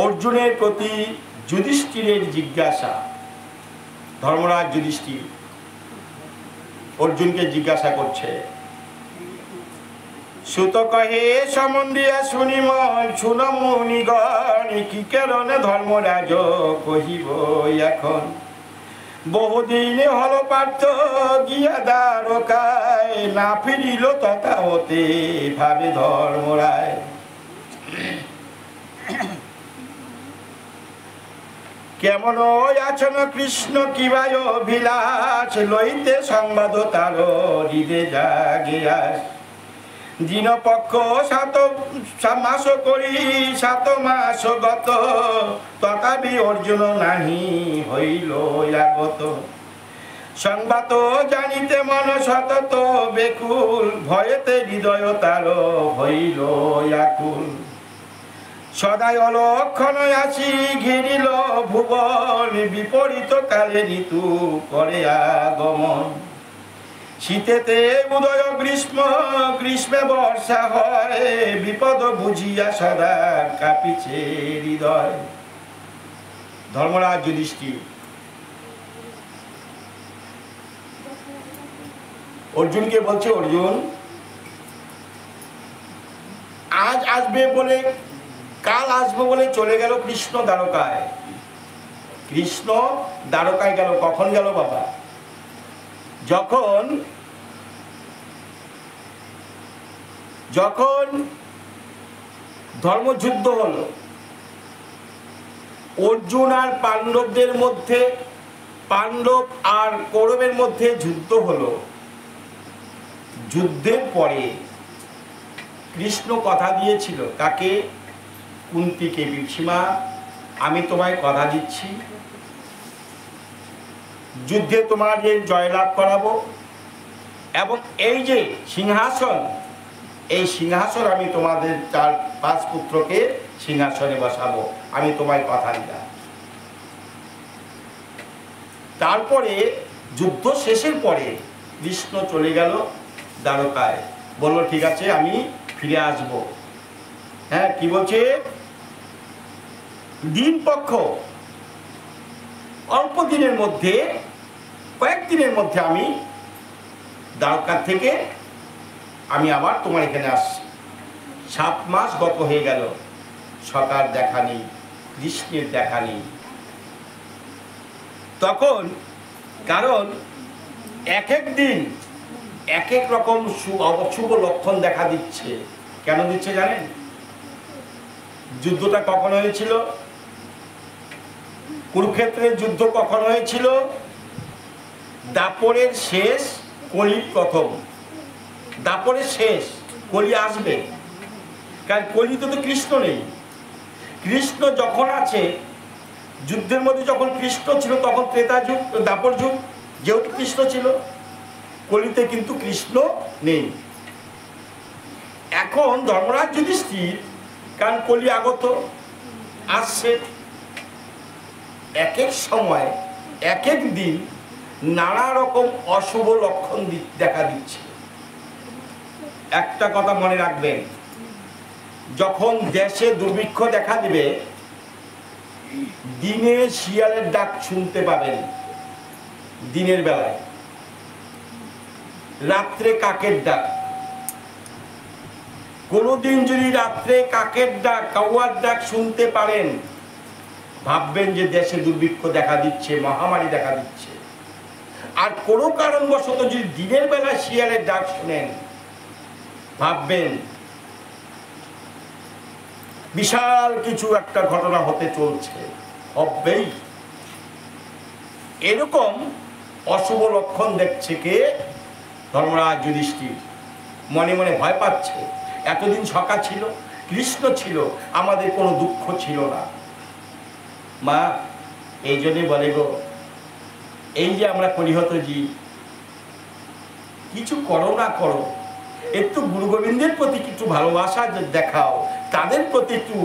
অর্জুনের প্রতি যুধিষ্ঠিরের জিজ্ঞাসা। ধর্মরাজ যুধিষ্ঠির অর্জুনকে জিজ্ঞাসা করছে, সুত কহে সম্বন্ধিয়া শুনিমন শুন মুনিগণ, কি কারণে ধর্মরাজ কহিব এখন। বহুদিন হল পার্থ গিয়া দ্বারকায়, না ফিরিল তথা হতে ভাবে ধর্মরায়। কেমন আছেন কৃষ্ণ কিবায় অভিলাষ, লইতে সংবাদ তার হৃদে জাগিয়াস। দিন পক্ষ 7 মাস করি 7 মাস গত, তথাপি অর্জুন নাহি হইল আগত। সংবাদ জানিতে মন সতত বেকুল, ভয়েতে হৃদয় তার হইল আকুল। সদাই অলক্ষণ আসি ঘিরিল ভুবন, বিপরীত কালে ঋতু করে আগমন। শীতেতে উদয় গ্রীষ্ম, গ্রীষ্মে বর্ষা হয়, বিপদ বুঝিয়া সদা কাঁপিছে হৃদয়। ধর্মরাজ যুধিষ্ঠির অর্জুনকে বলছে, অর্জুন আজ আসবে বলে, কাল আসবে বলে চলে গেল কৃষ্ণ দ্বারকায়। কৃষ্ণ দ্বারকায় গেল, কখন গেল বাবা? যখন ধর্মযুদ্ধ হলো, অর্জুন আর পাণ্ডবদের মধ্যে, পাণ্ডব আর কৌরবের মধ্যে যুদ্ধ হলো। যুদ্ধের পরে কৃষ্ণ কথা দিয়েছিল, কাকে? কুন্তিকে, পিসিমা আমি তোমায় কথা দিচ্ছি, যুদ্ধে তোমার যে জয়লাভ করাবো, এবং এই যে সিংহাসন, এই সিংহাসন আমি তোমাদের 4-5 পুত্রকে সিংহাসনে বসাবো, আমি তোমায় কথা দিলাম। তারপরে যুদ্ধ শেষের পরে কৃষ্ণ চলে গেল দ্বারকায়, বলল ঠিক আছে আমি ফিরে আসব। হ্যাঁ, কি বলছে? দিন পক্ষ অল্প দিনের মধ্যে, কয়েকদিনের মধ্যে আমি দ্বারকা থেকে আমি আবার তোমার এখানে আসছি। 7 মাস গত হয়ে গেল, সকার দেখা নেই, কৃষ্ণের দেখা নেই। তখন কারণ এক এক দিন এক এক রকম অশুভ লক্ষণ দেখা দিচ্ছে। কেন দিচ্ছে জানেন? যুদ্ধটা কখন হয়েছিল? কুরুক্ষেত্রের যুদ্ধ কখন হয়েছিল? দাপরের শেষ, কলির প্রথম। দাপরের শেষ, কলি আসবে, কারণ কলিতে তো কৃষ্ণ নেই। কৃষ্ণ যখন আছে, যুদ্ধের মধ্যে যখন কৃষ্ণ ছিল তখন ত্রেতা যুগ, দাপর যুগ, যেহেতু কৃষ্ণ ছিল। কলিতে কিন্তু কৃষ্ণ নেই। এখন ধর্মরাজ যুধিষ্ঠির, কারণ কলি আগত আসছে, এক এক সময় এক এক দিন নানা রকম অশুভ লক্ষণ দেখা দিচ্ছে। একটা কথা মনে রাখবেন, যখন দেশে দুর্ভিক্ষ দেখা দিবে, দিনে শিয়ালের ডাক শুনতে পাবেন, দিনের বেলায়, রাত্রে কাকের ডাক। কোনদিন যদি রাত্রে কাকের ডাক, কাউয়ার ডাক শুনতে পারেন, ভাববেন যে দেশে দুর্ভিক্ষ দেখা দিচ্ছে, মহামারী দেখা দিচ্ছে। আর কোনো কারণবশত যদি দিনের বেলা শিয়ালের ডাক শুনেন, ভাববেন বিশাল কিছু একটা ঘটনা হতে চলছে, হবেই। এরকম অশুভ লক্ষণ দেখছে কে? ধর্মরাজ যুধিষ্ঠির। মনে মনে ভয় পাচ্ছে। এতদিন সখা ছিল, কৃষ্ণ ছিল, আমাদের কোনো দুঃখ ছিল না। মা এই জন্যই বলে গো, এই যে আমরা পরিহত জীব, কিছু করো না করো, একটু গুরু গোবিন্দের প্রতি কিছু ভালোবাসা দেখাও, তাদের প্রতি একটু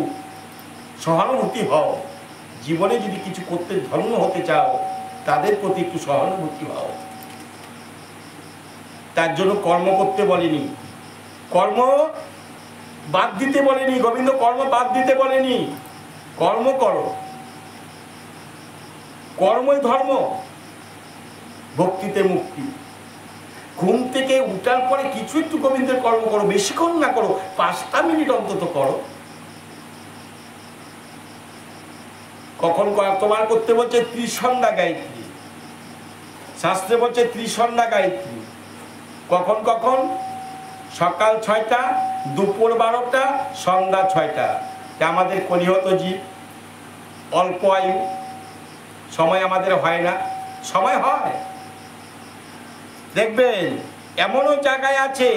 সহানুভূতি হও। জীবনে যদি কিছু করতে, ধর্ম হতে চাও, তাদের প্রতি একটু সহানুভূতি হও। তার জন্য কর্ম করতে বলেনি, কর্ম বাদ দিতে বলেনি। গোবিন্দ কর্ম বাদ দিতে বলেনি, কর্ম করো, কর্মই ধর্ম, ভক্তিতে মুক্তি। ঘুম থেকে উঠার পরে কিছু একটু গোবিন্দের কর্ম করো, বেশিক্ষণ না করো, 5টা মিনিট অন্তত করো। কখন তোমার করতে বলছে ত্রিসন্ধ্যা গায়ত্রী, শাস্ত্রে বলছে ত্রিসন্ধ্যা গায়ত্রী। কখন কখন? সকাল 6টা, দুপুর 12টা, সন্ধ্যা 6টা। আমাদের কলিহত জীব, অল্প আয়ু, সময় আমাদের হয় না। সময় হয়, দেখবেন এমনও জায়গায় আছে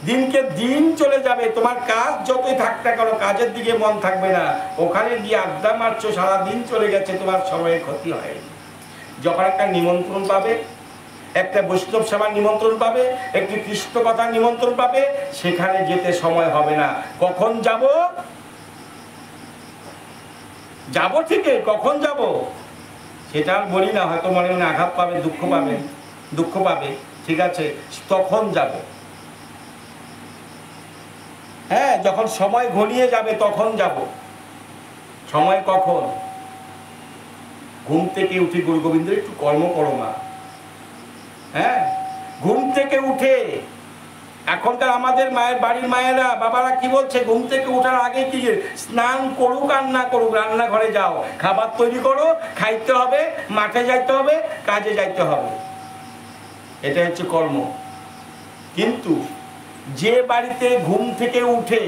দিনকে দিন চলে যাবে, তোমার কাজ যতই থাকতে কেন কাজের দিকে মন থাকবে না, ওখানে গিয়ে আড্ডা মারছো, সারাদিন চলে গেছে, তোমার সময়ের ক্ষতি হয়। যখন একটা নিমন্ত্রণ পাবে, একটা বৈষ্ণব সেবার নিমন্ত্রণ পাবে, একটি কৃষ্ণ কথার নিমন্ত্রণ পাবে, সেখানে যেতে সময় হবে না। কখন যাব? যাব ঠিকই, কখন যাব সেটা আর বলি না, হয়তো মনে মনে আঘাত পাবে, দুঃখ পাবে, ঠিক আছে, তখন যাব। হ্যাঁ, যখন সময় ঘনিয়ে যাবে তখন যাব। সময় কখন? ঘুম থেকে উঠে গুরু গোবিন্দের একটু কর্ম করো মা। হ্যাঁ, ঘুম থেকে উঠে, এখনকার আমাদের মায়ের বাড়ির মায়েরা বাবারা কি বলছে, ঘুম থেকে উঠার আগে কি স্নান করুক আর না করুক, রান্নাঘরে যাও, খাবার তৈরি করো, খাইতে হবে, মাঠে যাইতে হবে, কাজে যাইতে হবে, এটা হচ্ছে কর্ম। কিন্তু যে বাড়িতে ঘুম থেকে উঠে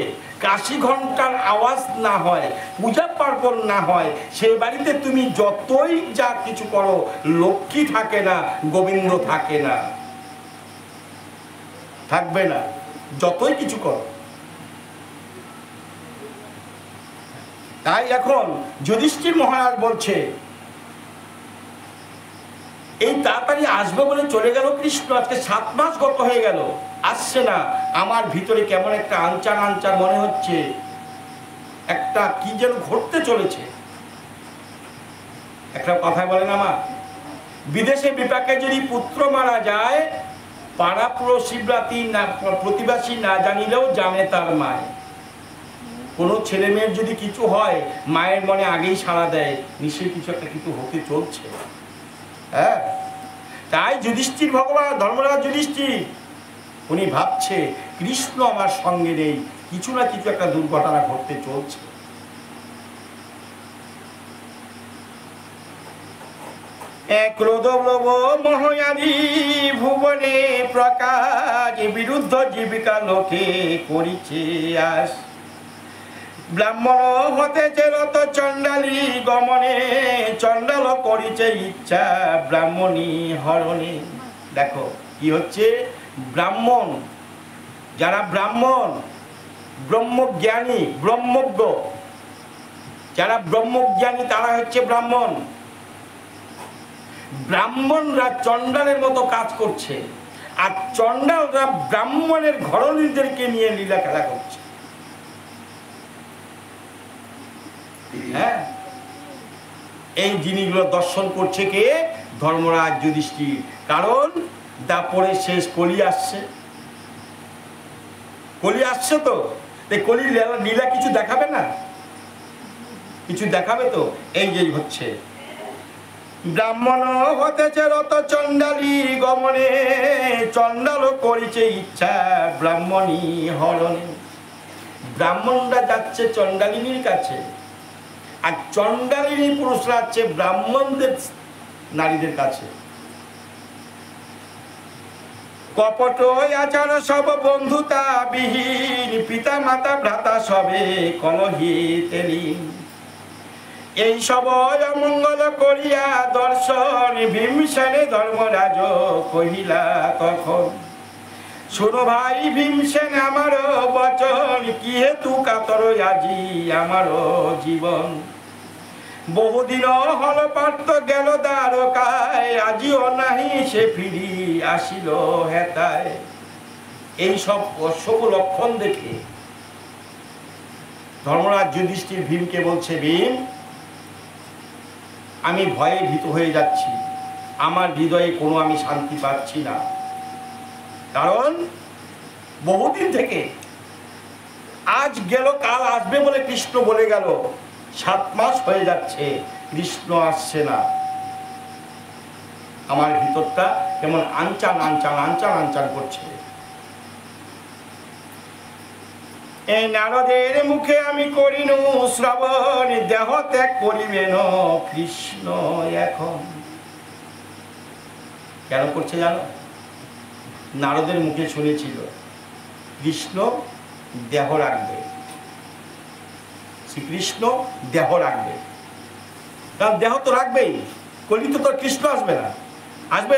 কাশি ঘন্টার আওয়াজ না হয়, পূজা পার্বণ না হয়, সেই বাড়িতে তুমি যতই যা কিছু করো, লক্ষ্মী থাকে না, গোবিন্দ থাকে না, থাকবে না, যতই কিছু করো। তাই এখন যুধিষ্ঠির মহারাজ বলছে, এই তাড়াতাড়ি আসবে বলে চলে গেল কৃষ্ণ, আজকে 7 মাস গত হয়ে গেল, আসছে না। আমার ভিতরে কেমন একটা আনচান আনচান মনে হচ্ছে, একটা কি যেন ঘটতে চলেছে। একটা কথা বলে না মা, বিদেশে বিপাকে যদি পুত্র মারা যায়, পাড়া প্রতিবাসী না জানিলেও জানে তার মায়। কোনো ছেলে মেয়ের যদি কিছু হয়, মায়ের মনে আগেই সাড়া দেয়, নিশ্চয়ই কিছু একটা কিন্তু হতে চলছে। হ্যাঁ, তাই যুধিষ্ঠির ভগবান, ধর্মরাজ যুধিষ্ঠির, উনি ভাবছে কৃষ্ণ আমার সঙ্গে নেই, কিছু না কিছু একটা দুর্ঘটনা ঘটতে চলছে। ক্রোধ লোভ মহায়াদি ভুবনে প্রকাশ, বিরুদ্ধ জীবিকা লোকে করিছে আস। ব্রাহ্মণ হতেছে রত চণ্ডালী গমনে, চণ্ডাল করিছে ইচ্ছা ব্রাহ্মণী হরণে। দেখো কি হচ্ছে, ব্রাহ্মণ, যারা ব্রাহ্মণ, ব্রহ্মজ্ঞানী, ব্রহ্মজ্ঞ, যারা ব্রহ্মজ্ঞানী তারা হচ্ছে ব্রাহ্মণ। ব্রাহ্মণরা চণ্ডালের মতো কাজ করছে, আর চণ্ডালরা ব্রাহ্মণের ঘরণীদেরকে নিয়ে লীলা খেলা করছে। হ্যাঁ, এই জিনিসগুলো দর্শন করছে কে? ধর্মরাজ যুধিষ্ঠির। কারণ দাপরের শেষ, কলি আসছে, কলি আসছে, তো কলি লীলা কিছু দেখাবে না, কিছু দেখাবে তো। এই যে হচ্ছে, ব্রাহ্মণ হতেছে রত চণ্ডালী গমনে, চণ্ডাল করিছে ইচ্ছা ব্রাহ্মণী হরণে। ব্রাহ্মণরা যাচ্ছে চণ্ডালিনীর কাছে, আর চণ্ডালিনী পুরুষরা যাচ্ছে ব্রাহ্মণদের নারীদের কাছে। কপট আচার সব বন্ধুতা বিহীন, পিতা মাতা ভ্রাতা সবে কলহিতে লীন। এই সব অমঙ্গল করিয়া দর্শন ভীমসেনে ধর্মরাজ কহিলা তখন, শোনো ভাই ভীমসেন আমার বচন, কি হেতু কাতর আজি আমার জীবন। বহুদিন হল পার্থ গেল দ্বারকায়, আজিও নাহি সে ফিরি আসিল হেতায়। এই সব অশুভ লক্ষণ দেখে ধর্মরাজ যুধিষ্ঠির ভীমকে বলছে, ভীম, আমি ভয়ে ভীত হয়ে যাচ্ছি, আমার হৃদয়ে কোনো আমি শান্তি পাচ্ছি না। কারণ বহুদিন থেকে, আজ গেল কাল আসবে বলে কৃষ্ণ বলে গেল, 7 মাস হয়ে যাচ্ছে, কৃষ্ণ আসছে না। আমার ভিতরটা কেমন আনচান আনচান আনচান আনচান করছে। এই নারদের মুখে আমি করিনু শ্রবণ, দেহ ত্যাগ করিবেন কৃষ্ণ এখন। কেন করছে জানো? নারদের মুখে শুনেছিল কৃষ্ণ দেহ রাখবে, শ্রীকৃষ্ণ দেহ রাখবে। কারণ দেহ তো রাখবেই, কলিতে তো কৃষ্ণ আসবে না। আসবে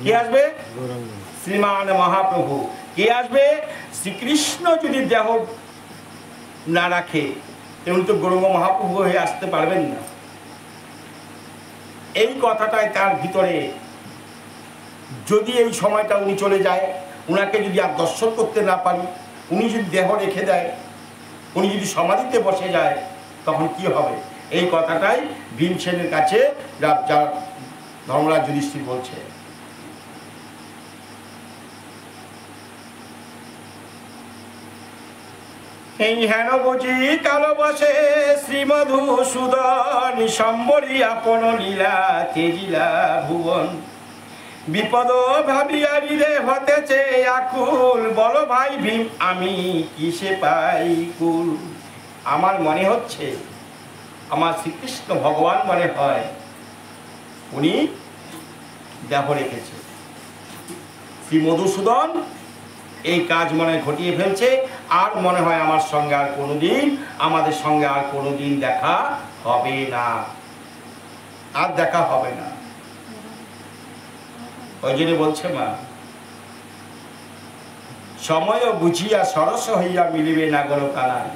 কে? আসবে শ্রীমান মহাপ্রভু। কে আসবে? শ্রীকৃষ্ণ যদি দেহ না রাখে তেমনি তো গৌরাঙ্গ মহাপ্রভু হয়ে আসতে পারবেন না। এই কথাটাই তার ভিতরে, যদি এই সময়টা উনি চলে যায়, উনাকে যদি আর দর্শন করতে না পারি, উনি যদি দেহ রেখে দেয়, উনি যদি সমাধিতে বসে যায়, তখন কি হবে? এই কথাটাই ভীমসেনের কাছে ধর্মরাজ যুধিষ্ঠির বলছে। এই হেন বুঝি কালো বসে শ্রীমধুসূদন, সম্বরী আপন লীলা তেজিলা ভুবন। বিপদ ভাবিয়ারি রে হতেছে আকুল, বলো ভাই ভীম আমি কিসে পাই কুল। আমার মনে হচ্ছে আমার শ্রীকৃষ্ণ ভগবান মনে হয় উনি দেহ রেখেছে। শ্রী মধুসূদন এই কাজ মনে ঘটিয়ে ফেলছে, আর মনে হয় আমার সঙ্গে আর কোনোদিন, আমাদের সঙ্গে আর কোনোদিন দেখা হবে না, আর দেখা হবে না। ওই জন্য বলছে মা, সময় বুঝিয়া সরস হইয়া মিলিবে নাগর কানাই।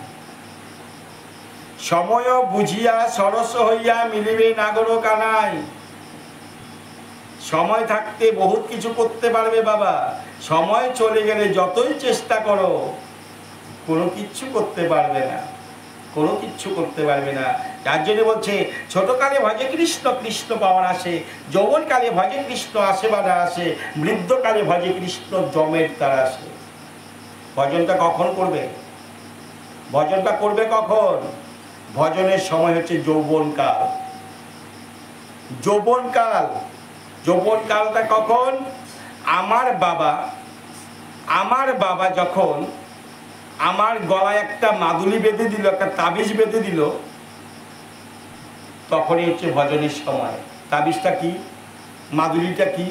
সময় বুঝিয়া সরস হইয়া মিলিবে নাগর কানাই। সময় থাকতে বহুত কিছু করতে পারবে বাবা, সময় চলে গেলে যতই চেষ্টা করো কোনো কিচ্ছু করতে পারবে না, কোনো কিচ্ছু করতে পারবে না। তার জন্য বলছে ছোটকালে ভজে কৃষ্ণ কৃষ্ণ পাওয়ার আসে, যৌবনকালে ভজে কৃষ্ণ আসে বাধা আসে, বৃদ্ধকালে ভজে কৃষ্ণ জমের তার আসে। ভজনটা কখন করবে? ভজনটা করবে কখন? ভজনের সময় হচ্ছে যৌবনকাল। যৌবনকাল, যৌবনকালটা কখন? আমার বাবা যখন আমার গলায় একটা মাদুলি বেঁধে দিল, একটা তাবিজ বেঁধে দিল, তখনই হচ্ছে ভজনের সময়। তাবিজটা কি, মাদুলিটা কি?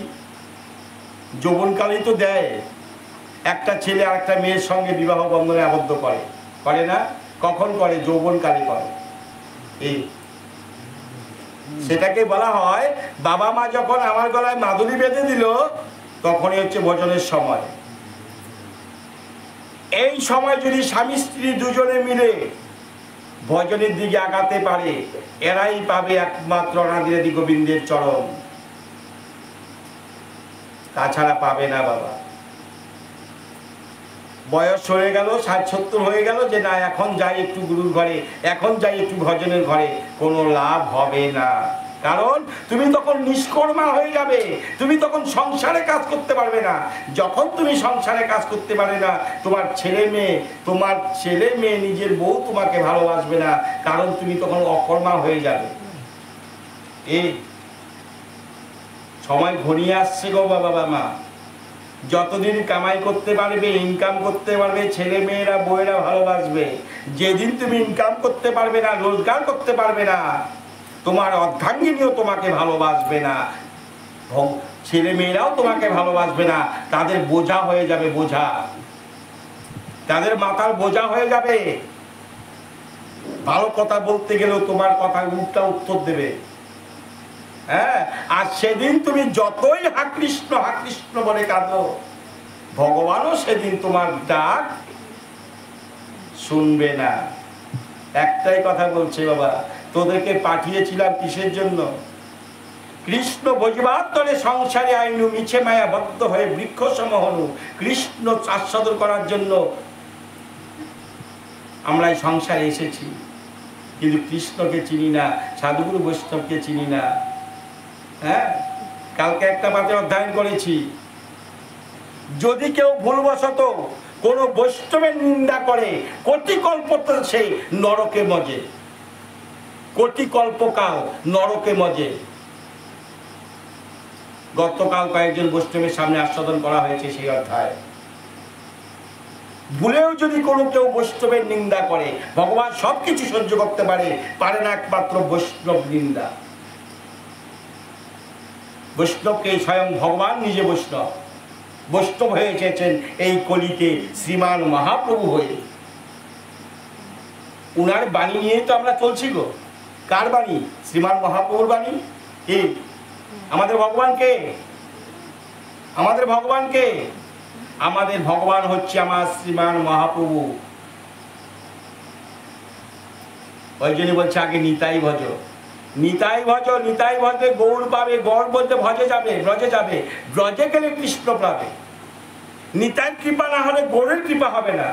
যৌবনকালেই তো দেয়। একটা ছেলে আর একটা মেয়ের সঙ্গে বিবাহ বন্ধনে আবদ্ধ করে, করে না? কখন করে? যৌবনকালে করে। এই সেটাকে বলা হয় বাবা মা যখন আমার গলায় মাদুলি বেঁধে দিল, তখনই হচ্ছে ভজনের সময়। এই সময় যদি স্বামী স্ত্রী দুজনে মিলে ভজনের দিকে আগাতে পারে, এরাই পাবে একমাত্র অনাদিরাদি গোবিন্দের চরণ, তাছাড়া পাবে না বাবা। বয়স হয়ে গেল, 60-70 হয়ে গেল, যে না এখন যাই একটু গুরুর ঘরে, এখন যাই একটু ভজনের ঘরে, কোনো লাভ হবে না। কারণ তুমি তখন নিষ্কর্মা হয়ে যাবে, তুমি তখন সংসারে কাজ করতে পারবে না। যখন তুমি সংসারে কাজ করতে পারবে না, তোমার ছেলে মেয়ে নিজের বউ তোমাকে ভালোবাসবে না, কারণ তুমি তখন অকর্মা হয়ে যাবে। এই সময় ঘনিয়ে আসছে গো বাবা মা। যতদিন কামাই করতে পারবে, ইনকাম করতে পারবে, ছেলে মেয়েরা বউয়েরা ভালোবাসবে। যেদিন তুমি ইনকাম করতে পারবে না, রোজগার করতে পারবে না, তোমার অর্ধাঙ্গিনীও তোমাকে ভালোবাসবে না, ছেলে মেয়েরাও তোমাকে ভালোবাসবে না। তাদের বোঝা হয়ে যাবে, বোঝা, তাদের মাথার বোঝা হয়ে যাবে। ভালো কথা বলতে গেলেও তোমার কথা উল্টা উত্তর দেবে। হ্যাঁ, আর সেদিন তুমি যতই হা কৃষ্ণ বলে কাঁদো, ভগবানও সেদিন তোমার ডাক শুনবে না। একটাই কথা বলছে, বাবা তোদেরকে পাঠিয়েছিলাম কিসের জন্য? কৃষ্ণ ভজিবার তরে সংসারে আইনু, মিছে মায়া বদ্ধ হয়ে বৃক্ষ সমহনু। কৃষ্ণ আস্বাদন করার জন্য আমরা এই সংসারে এসেছি, কিন্তু কৃষ্ণকে চিনি না, সাধুগুরু বৈষ্ণবকে চিনি না। হ্যাঁ, কালকে একটা পাঠে অধ্যয়ন করেছি, যদি কেউ ভুলবশত কোনো বৈষ্ণবের নিন্দা করে, কোটি কল্প সে নরকে মজে। কোটি কল্পকাল নরকে মজে। গতকাল কয়েকজন বৈষ্ণবের সামনে আস্বাদন করা হয়েছে সেই অধ্যায়। ভুলেও যদি কোনো কেউ বৈষ্ণবের নিন্দা করে, ভগবান সবকিছু সহ্য করতে পারে না একমাত্র বৈষ্ণব নিন্দা। বৈষ্ণবকে স্বয়ং ভগবান নিজে বৈষ্ণব হয়ে এসেছেন এই কলিতে শ্রীমান মহাপ্রভু হয়ে। উনার বাণী নিয়ে তো আমরা চলছি গো। কার বাণী? শ্রীমান মহাপ্রভুর বাণী। কি আমাদের ভগবানকে? আমাদের ভগবানকে আমাদের ভগবান হচ্ছে আমার শ্রীমান মহাপ্রভু। ওই জন্য বলছে আগে নিতাই ভজ, নিতাই ভজ, নিতাই ভজে গৌর পাবে। গৌর বলতে ভজে যাবে, ব্রজে যাবে। ব্রজে গেলে কৃষ্ণ পাবে। নিতাই কৃপা না হলে গৌরের কৃপা হবে না,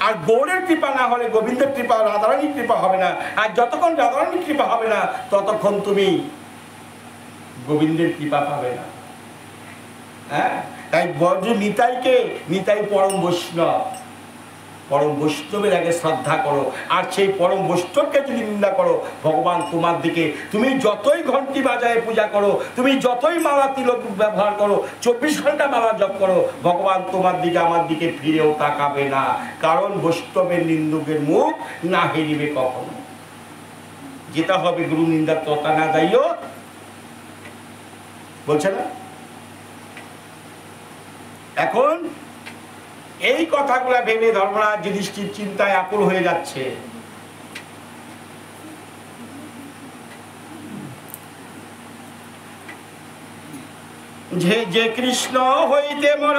আর গৌরের কৃপা না হলে গোবিন্দের কৃপা, রাধারানীর কৃপা হবে না। আর যতক্ষণ রাধারানীর কৃপা হবে না ততক্ষণ তুমি গোবিন্দের কৃপা পাবে না। হ্যাঁ, তাই ব্রজ নিতাইকে, নিতাই পরম বৈষ্ণব। পরম বৈষ্ণবের আগে শ্রদ্ধা করো। আর সেই পরম বৈষ্ণবকে যদি নিন্দা করো, ভগবান তোমার দিকে, তুমি যতই ঘন্টি বাজায় পূজা করো, তুমি যতই মালা তিলক ব্যবহার করো, 24 ঘন্টা মালা জপ করো, ভগবান তোমার দিকে আমার দিকে ফিরেও তাকাবে না। কারণ বৈষ্ণবের নিন্দুকের মুখ না হেরিবে কখনো। যেটা হবে গুরু নিন্দার তথা না যাইও বলছে না। এখন এই কথাগুলা ভেবে ধর্মরাজ যুধিষ্ঠির চিন্তায় আকুল হয়ে যাচ্ছে। যে কৃষ্ণ হইতে মোর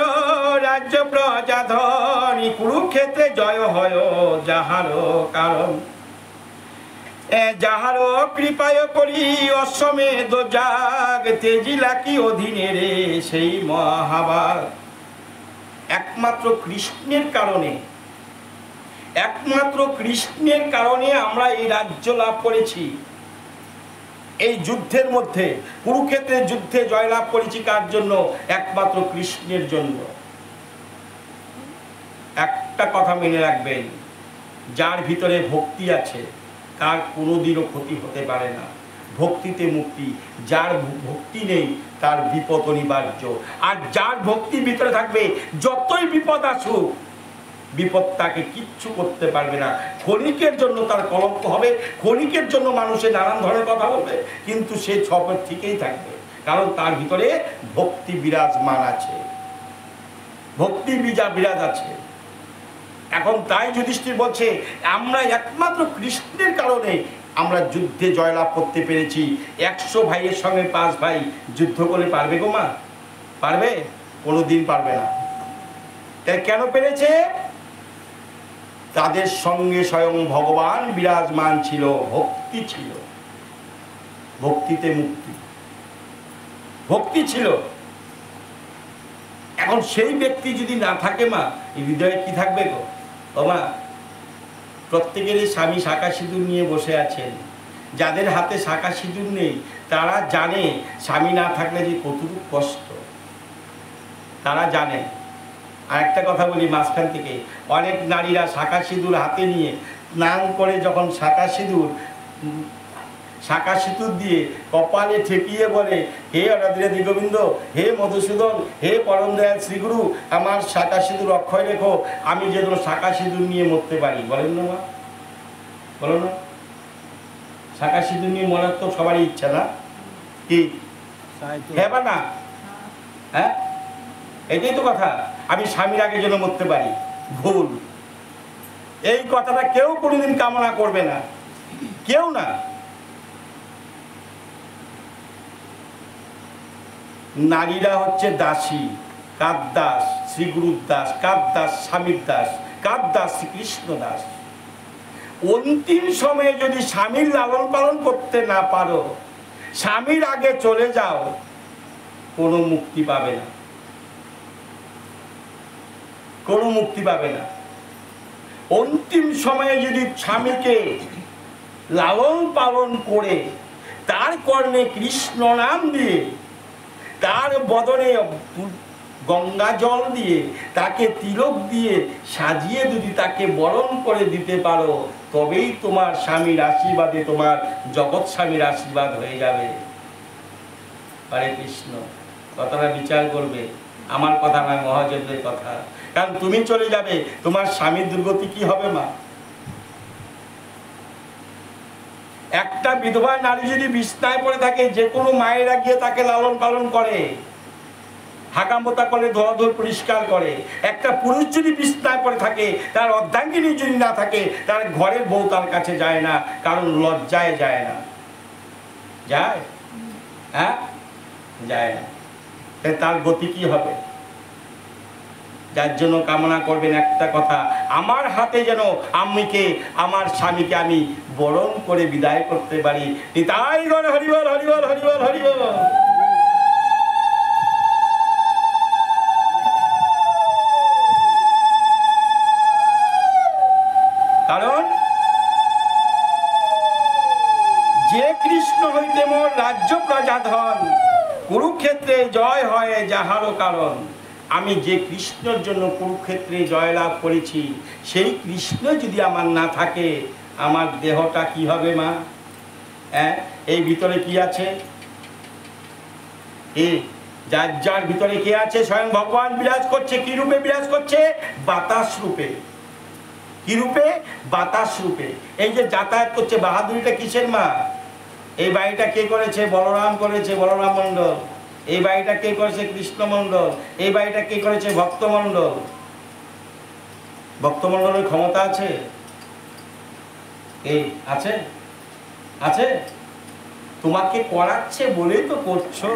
রাজ্য প্রজাধনী, কুরুক্ষেত্রে জয় হয় যাহার কারণ, যাহার কৃপায় করি অশ্বমেধ যাগ, তেজিলা কি অধীনে রে সেই মহাভাগ। একমাত্র কৃষ্ণের কারণে, একমাত্র কৃষ্ণের কারণে আমরা এই রাজ্য লাভ করেছি। এই যুদ্ধের মধ্যে, কুরুক্ষেত্রের যুদ্ধে জয়লাভ করেছি কার জন্য? একমাত্র কৃষ্ণের জন্য। একটা কথা মেনে রাখবেন, যার ভিতরে ভক্তি আছে তার কোনোদিনও ক্ষতি হতে পারে না। ভক্তিতে মুক্তি। যার ভক্তি নেই তার বিপদ অনিবার্য। আর যার ভক্তি ভিতরে থাকবে, যতই বিপদ আসুক বিপদ তাকে কিচ্ছু করতে পারবে না। ক্ষণিকের জন্য তার কলঙ্ক হবে, ক্ষণিকের জন্য মানুষের নানান ধরনের কথা বলবে, কিন্তু সে সব ঠিকই থাকবে, কারণ তার ভিতরে ভক্তি বিরাজমান আছে, ভক্তি বিরাজ আছে। এখন তাই যুধিষ্ঠির বলছে আমরা একমাত্র কৃষ্ণের কারণে আমরা যুদ্ধে জয়লাভ করতে পেরেছি। 100 ভাইয়ের সঙ্গে 5 ভাই যুদ্ধ করে পারবে গো মা? পারবে? কোনোদিন পারবে না। তাই কেন পেরেছে? তাদের সঙ্গে স্বয়ং ভগবান বিরাজমান ছিল, ভক্তি ছিল, ভক্তিতে মুক্তি, ভক্তি ছিল। এখন সেই ব্যক্তি যদি না থাকে মা, এই হৃদয়ে কি থাকবে গো? ও মা, প্রত্যেকেরই স্বামী শাঁখা সিঁদুর নিয়ে বসে আছেন। যাদের হাতে শাঁখা সিঁদুর নেই তারা জানে স্বামী না থাকলে যে কতটুকু কষ্ট, তারা জানে। আর একটা কথা বলি মাঝখান থেকে, অনেক নারীরা শাঁখা সিঁদুর হাতে নিয়ে স্নান করে যখন শাঁখা সিঁদুর দিয়ে কপালে ঠেকিয়ে বলে, হে অনাদিরাদি গোবিন্দ, হে মধুসূদন, হে পরম দয়াল শ্রীগুরু, আমার শাঁখা সিঁদুর অক্ষয় রেখো, আমি যেন শাঁখা সিঁদুর নিয়ে মরতে পারি। বলেন না মা? বলো না? শাঁখা সিঁদুর নিয়ে মরার তো সবারই ইচ্ছা, না কি? হ্যাঁ বা না? হ্যাঁ, এটাই তো কথা। আমি স্বামীর আগে যেন মরতে পারি। ভুল। এই কথাটা কেউ কোনোদিন কামনা করবে না, কেউ না। নারীরা হচ্ছে দাসী। কার দাস? শ্রীগুরুর দাস। কার দাস? স্বামীর দাস। কার দাস? শ্রীকৃষ্ণ দাস। অন্তিম সময়ে যদি স্বামীর লালন পালন করতে না পারো, স্বামীর আগে চলে যাও, কোনো মুক্তি পাবে না, কোনো মুক্তি পাবে না। অন্তিম সময়ে যদি স্বামীকে লালন পালন করে তার কর্ণে কৃষ্ণ নাম দিয়ে, তার বদনে গঙ্গা জল দিয়ে, তাকে তিলক দিয়ে সাজিয়ে যদি তাকে বরণ করে দিতে পারো, তবেই তোমার স্বামীর আশীর্বাদে তোমার জগৎ স্বামীর আশীর্বাদ হয়ে যাবে। হরে কৃষ্ণ। কথাটা বিচার করবে, আমার কথা নয়, মহাজনদের কথা। কারণ তুমি চলে যাবে, তোমার স্বামীর দুর্গতি কি হবে মা? একটা বিধবা নারী যদি বিছনায় পড়ে থাকে, যে কোনো মায়েরা গিয়ে তাকে লালন পালন করে, হাকামোতা করে, ধোয়াধোয় পরিষ্কার করে। একটা পুরুষ যদি বিছনায় পড়ে থাকে, তার অর্ধাঙ্গিনী যদি না থাকে, তার ঘরের বউ তার কাছে যায় না, কারণ লজ্জায় যায় না। যায়? হ্যাঁ, যায় না। তার গতি কি হবে? যার জন্য কামনা করবেন একটা কথা, আমার হাতে যেন আমার স্বামীকে আমি বরণ করে বিদায় করতে পারি। নিতাই গণ হরিবল, হরিবল, হরিবল, হরিবল। কারণ যে কৃষ্ণ হইতে মোর রাজ্য প্রজাধন, কুরুক্ষেত্রে জয় হয় যাহারও কারণ। আমি যে কৃষ্ণের জন্য কুরুক্ষেত্রে জয়লাভ করেছি, সেই কৃষ্ণ যদি আমার না থাকে, আমার দেহটা কি হবে মা? হ্যাঁ, এই ভিতরে কি আছে? যার যার ভিতরে কে আছে? স্বয়ং ভগবান বিরাজ করছে। কি রূপে বিরাজ করছে? বাতাস রূপে। কি রূপে? বাতাস রূপে। এই যে যাতায়াত করছে, বাহাদুরিটা কিসের মা? এই বাড়িটা কে করেছে? বলরাম করেছে, বলরাম মণ্ডল। এই বাড়িটা কে করেছে? কৃষ্ণ মণ্ডল। এই বাড়িটা কে করেছে? ভক্ত মণ্ডল। ভক্ত মণ্ডলের ক্ষমতা আছে? এই আছে? আছে? তোমাকে করাচ্ছে বলেই তো করছো।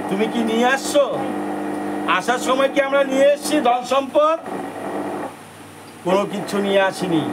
তুমি কি নিয়ে আসছো? আসার সময় কি আমরা নিয়ে এসছি ধন সম্পদ? কোনো কিছু নিয়ে আসিনি।